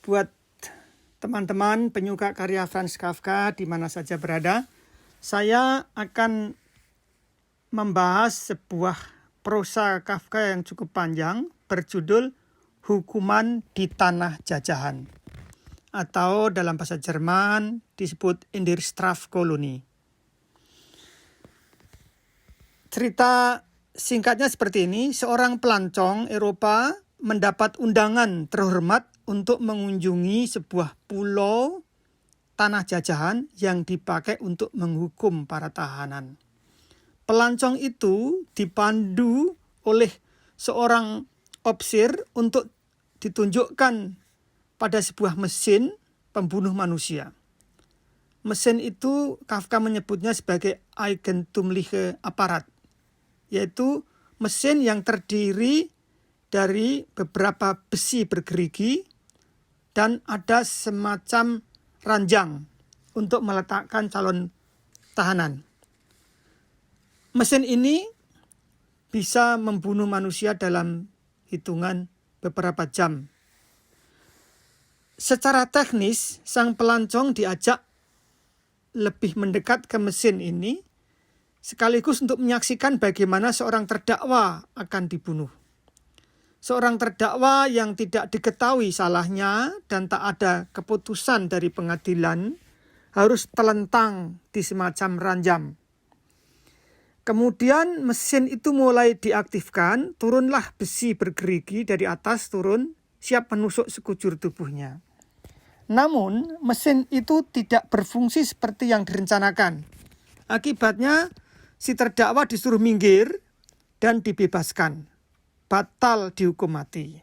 buat teman-teman penyuka karya Franz Kafka di mana saja berada. Saya akan membahas sebuah prosa Kafka yang cukup panjang berjudul Hukuman di Tanah Jajahan, atau dalam bahasa Jerman disebut In der Strafkolonie. Cerita singkatnya seperti ini. Seorang pelancong Eropa mendapat undangan terhormat untuk mengunjungi sebuah pulau tanah jajahan yang dipakai untuk menghukum para tahanan. Pelancong itu dipandu oleh seorang opsir untuk ditunjukkan pada sebuah mesin pembunuh manusia. Mesin itu Kafka menyebutnya sebagai Eigentumliche Apparat, yaitu mesin yang terdiri dari beberapa besi bergerigi dan ada semacam ranjang untuk meletakkan calon tahanan. Mesin ini bisa membunuh manusia dalam hitungan beberapa jam. Secara teknis, sang pelancong diajak lebih mendekat ke mesin ini sekaligus untuk menyaksikan bagaimana seorang terdakwa akan dibunuh. Seorang terdakwa yang tidak diketahui salahnya dan tak ada keputusan dari pengadilan harus terlentang di semacam ranjang. Kemudian mesin itu mulai diaktifkan, turunlah besi bergerigi dari atas turun, siap menusuk sekujur tubuhnya. Namun mesin itu tidak berfungsi seperti yang direncanakan. Akibatnya si terdakwa disuruh minggir dan dibebaskan. Batal dihukum mati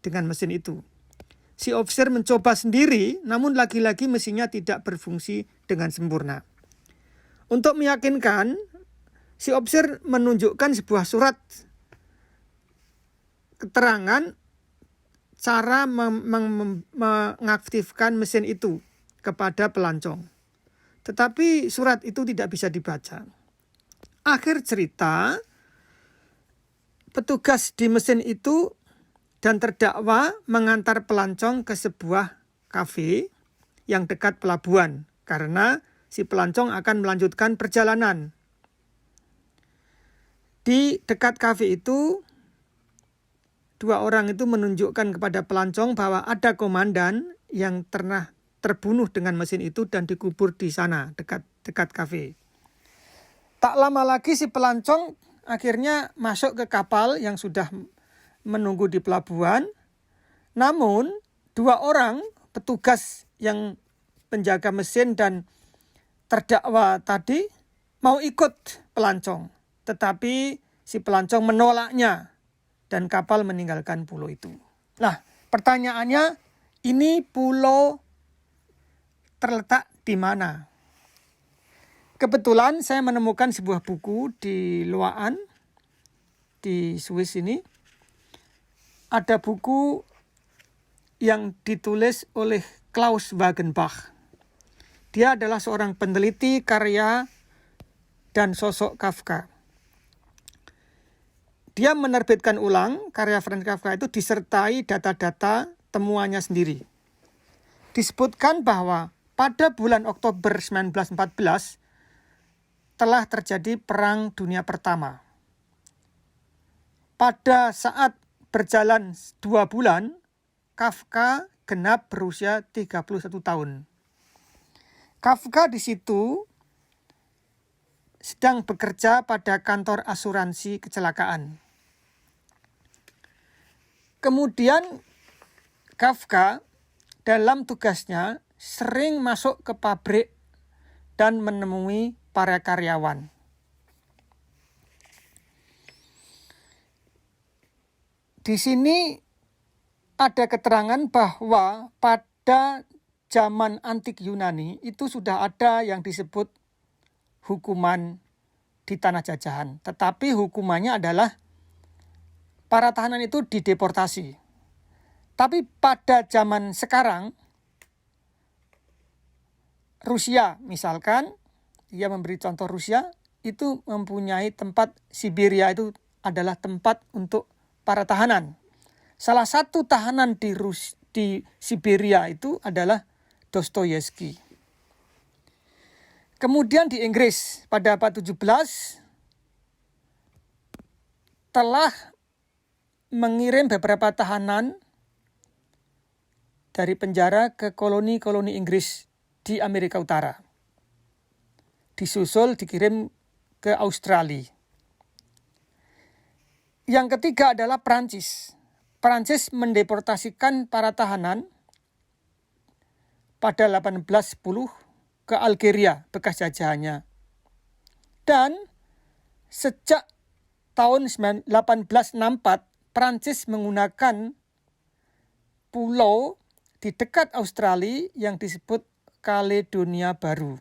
dengan mesin itu. Si officer mencoba sendiri, namun lagi-lagi mesinnya tidak berfungsi dengan sempurna. Untuk meyakinkan, si officer menunjukkan sebuah surat keterangan cara mengaktifkan mesin itu kepada pelancong. Tetapi surat itu tidak bisa dibaca. Akhir cerita, petugas di mesin itu dan terdakwa mengantar pelancong ke sebuah kafe yang dekat pelabuhan karena si pelancong akan melanjutkan perjalanan. Di dekat kafe itu, dua orang itu menunjukkan kepada pelancong bahwa ada komandan yang pernah terbunuh dengan mesin itu dan dikubur di sana dekat kafe. Tak lama lagi si pelancong akhirnya masuk ke kapal yang sudah menunggu di pelabuhan. Namun dua orang petugas yang penjaga mesin dan terdakwa tadi mau ikut pelancong. Tetapi si pelancong menolaknya dan kapal meninggalkan pulau itu. Nah, pertanyaannya, ini pulau terletak di mana? Kebetulan saya menemukan sebuah buku di Loaan, di Swiss ini. Ada buku yang ditulis oleh Klaus Wagenbach. Dia adalah seorang peneliti karya dan sosok Kafka. Dia menerbitkan ulang karya Franz Kafka itu disertai data-data temuannya sendiri. Disebutkan bahwa pada bulan Oktober 1914 telah terjadi Perang Dunia Pertama. Pada saat berjalan 2 bulan, Kafka genap berusia 31 tahun. Kafka di situ sedang bekerja pada kantor asuransi kecelakaan. Kemudian Kafka dalam tugasnya sering masuk ke pabrik dan menemui para karyawan. Di sini ada keterangan bahwa pada zaman antik Yunani itu sudah ada yang disebut hukuman di tanah jajahan. Tetapi hukumannya adalah para tahanan itu dideportasi. Tapi pada zaman sekarang, Rusia misalkan, dia memberi contoh Rusia, itu mempunyai tempat Siberia itu adalah tempat untuk para tahanan. Salah satu tahanan di Siberia itu adalah Dostoyevsky. Kemudian di Inggris pada abad 17 telah mengirim beberapa tahanan dari penjara ke koloni-koloni Inggris di Amerika Utara. Disusul dikirim ke Australia. Yang ketiga adalah Prancis. Prancis mendeportasikan para tahanan pada 1810 ke Algeria, bekas jajahannya. Dan sejak tahun 1864, Prancis menggunakan pulau di dekat Australia yang disebut Kaledonia Baru.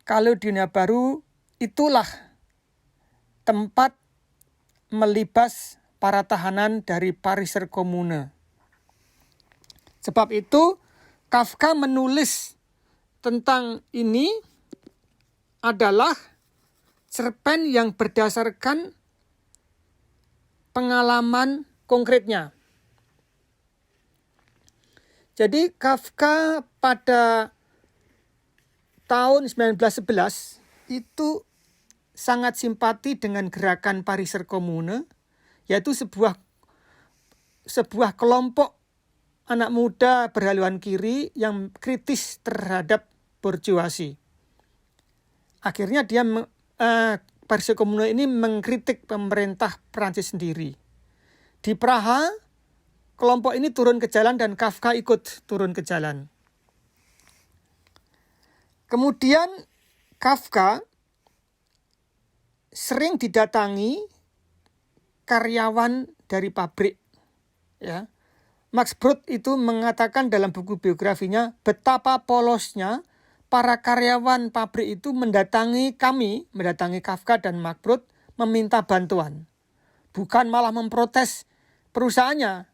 Kaledonia Baru itulah tempat melibas para tahanan dari Pariser Komune. Sebab itu Kafka menulis tentang ini adalah cerpen yang berdasarkan pengalaman konkretnya. Jadi Kafka pada tahun 1911 itu sangat simpati dengan gerakan Pariser Komune, yaitu sebuah kelompok anak muda berhaluan kiri yang kritis terhadap borjuasi. Akhirnya Pariser Komune ini mengkritik pemerintah Prancis sendiri. Di Praha, kelompok ini turun ke jalan dan Kafka ikut turun ke jalan. Kemudian Kafka sering didatangi karyawan dari pabrik. Ya. Max Brod itu mengatakan dalam buku biografinya betapa polosnya para karyawan pabrik itu mendatangi Kafka dan Max Brod meminta bantuan. Bukan malah memprotes perusahaannya.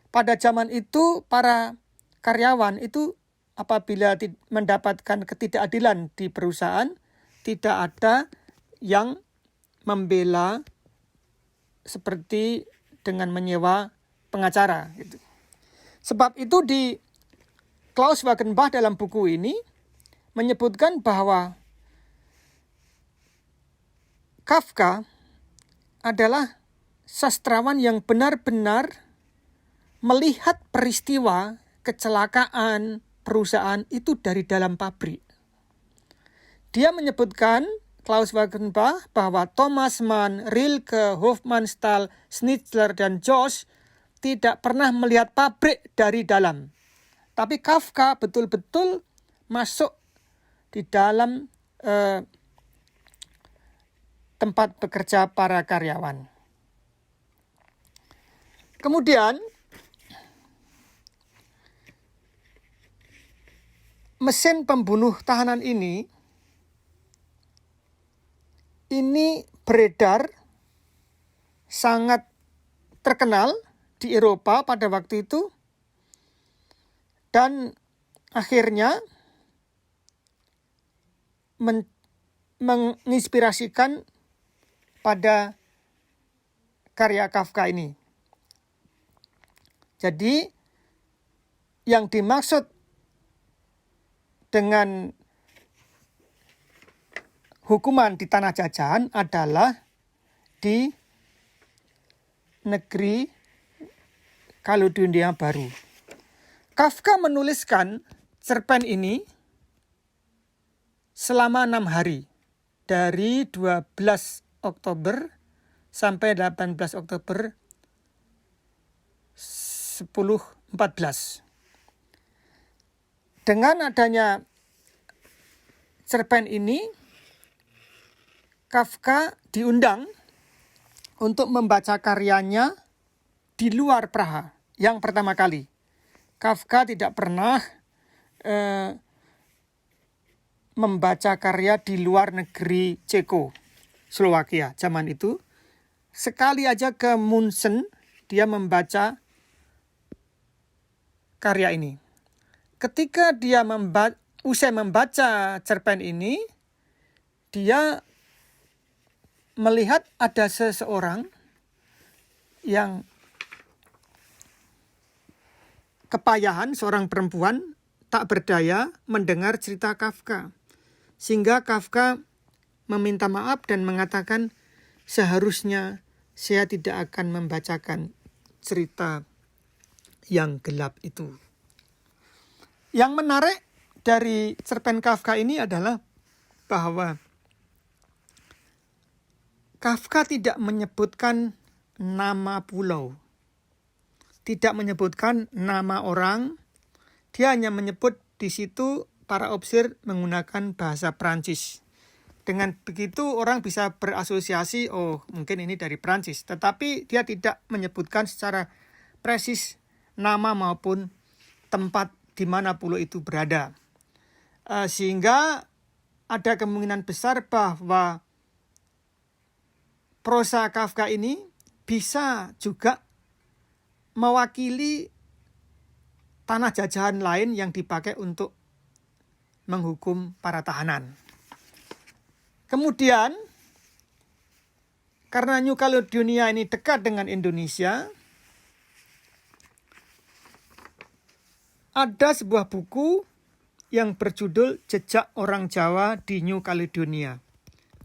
Pada zaman itu para karyawan itu apabila mendapatkan ketidakadilan di perusahaan, tidak ada yang membela seperti dengan menyewa pengacara. Gitu. Sebab itu di Klaus Wagenbach dalam buku ini menyebutkan bahwa Kafka adalah sastrawan yang benar-benar melihat peristiwa kecelakaan perusahaan itu dari dalam pabrik. Dia menyebutkan, Klaus Wagenbach, bahwa Thomas Mann, Rilke, Hofmannsthal, Schnitzler, dan Jost tidak pernah melihat pabrik dari dalam. Tapi Kafka betul-betul masuk di dalam tempat bekerja para karyawan. Kemudian, mesin pembunuh tahanan ini beredar sangat terkenal di Eropa pada waktu itu dan akhirnya menginspirasikan pada karya Kafka ini. Jadi yang dimaksud dengan hukuman di tanah jajahan adalah di negeri Kaledonia Baru. Kafka menuliskan cerpen ini selama 6 hari, dari 12 Oktober sampai 18 Oktober 1014. Dengan adanya cerpen ini, Kafka diundang untuk membaca karyanya di luar Praha yang pertama kali. Kafka tidak pernah membaca karya di luar negeri Ceko, Slovakia zaman itu. Sekali aja ke Munchen, dia membaca karya ini. Ketika dia usai membaca cerpen ini, dia melihat ada seseorang yang kepayahan seorang perempuan tak berdaya mendengar cerita Kafka. Sehingga Kafka meminta maaf dan mengatakan, seharusnya saya tidak akan membacakan cerita yang gelap itu. Yang menarik dari cerpen Kafka ini adalah bahwa Kafka tidak menyebutkan nama pulau, tidak menyebutkan nama orang. Dia hanya menyebut di situ para opsir menggunakan bahasa Prancis. Dengan begitu orang bisa berasosiasi, oh mungkin ini dari Prancis. Tetapi dia tidak menyebutkan secara presis nama maupun tempat di mana pulau itu berada. Sehingga ada kemungkinan besar bahwa prosa Kafka ini bisa juga mewakili tanah jajahan lain yang dipakai untuk menghukum para tahanan. Kemudian, karena New Caledonia ini dekat dengan Indonesia, ada sebuah buku yang berjudul Jejak Orang Jawa di New Caledonia,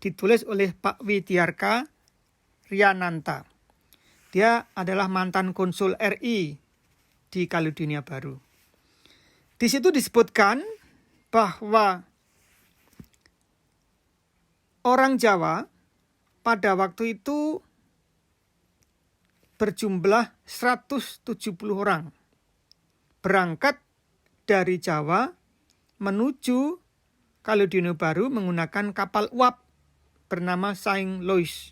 ditulis oleh Pak Widyarka Riananta. Dia adalah mantan konsul RI di Kaledonia Baru. Di situ disebutkan bahwa orang Jawa pada waktu itu berjumlah 170 orang berangkat dari Jawa menuju Kaledonia Baru menggunakan kapal uap bernama Saint Louis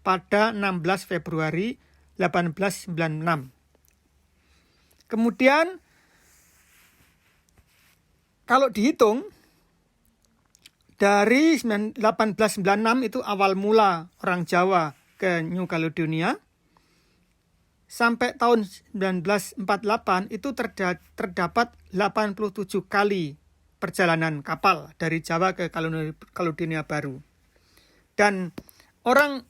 pada 16 Februari 1896. Kemudian kalau dihitung dari 1896 itu awal mula orang Jawa ke New Caledonia, sampai tahun 1948 itu terdapat 87 kali perjalanan kapal dari Jawa ke Kaledonia Baru. Dan orang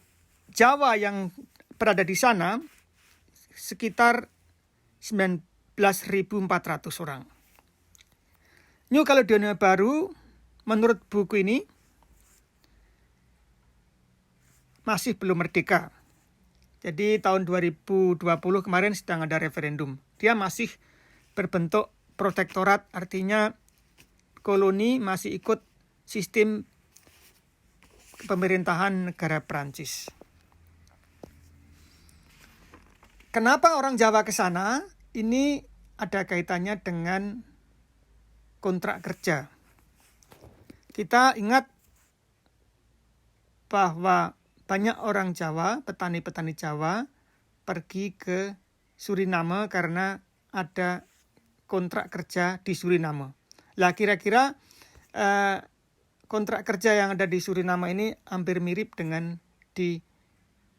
Jawa yang berada di sana sekitar 19.400 orang. New Caledonia Baru menurut buku ini masih belum merdeka. Jadi tahun 2020 kemarin sedang ada referendum. Dia masih berbentuk protektorat, artinya koloni masih ikut sistem pemerintahan negara Prancis. Kenapa orang Jawa ke sana? Ini ada kaitannya dengan kontrak kerja. Kita ingat bahwa banyak orang Jawa, petani-petani Jawa, pergi ke Suriname karena ada kontrak kerja di Suriname. Lah kira-kira kontrak kerja yang ada di Suriname ini hampir mirip dengan di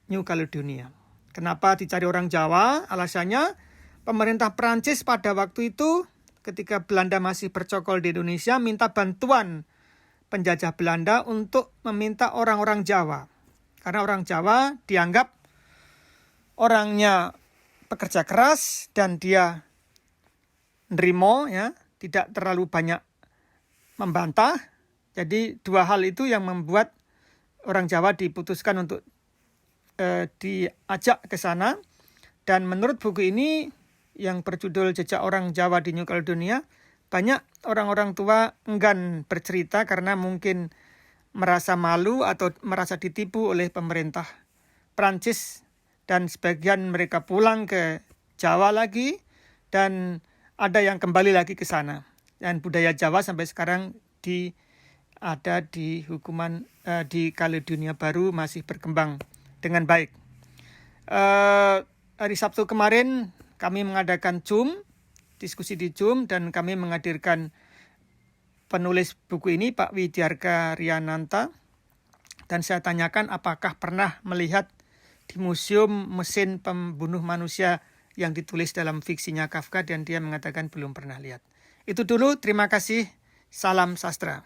New Caledonia. Kenapa dicari orang Jawa? Alasannya pemerintah Prancis pada waktu itu ketika Belanda masih bercokol di Indonesia minta bantuan penjajah Belanda untuk meminta orang-orang Jawa. Karena orang Jawa dianggap orangnya pekerja keras dan dia nerimo, ya, tidak terlalu banyak membantah. Jadi dua hal itu yang membuat orang Jawa diputuskan untuk diajak ke sana. Dan menurut buku ini yang berjudul Jejak Orang Jawa di New Caledonia, banyak orang-orang tua enggan bercerita karena mungkin merasa malu atau merasa ditipu oleh pemerintah Prancis, dan sebagian mereka pulang ke Jawa lagi dan ada yang kembali lagi ke sana. Dan budaya Jawa sampai sekarang ada di di Kaledonia Baru masih berkembang dengan baik. Hari Sabtu kemarin kami mengadakan diskusi di Zoom, dan kami menghadirkan penulis buku ini, Pak Widyarka Riananta. Dan saya tanyakan apakah pernah melihat di museum mesin pembunuh manusia yang ditulis dalam fiksinya Kafka, dan dia mengatakan belum pernah lihat. Itu dulu, terima kasih. Salam sastra.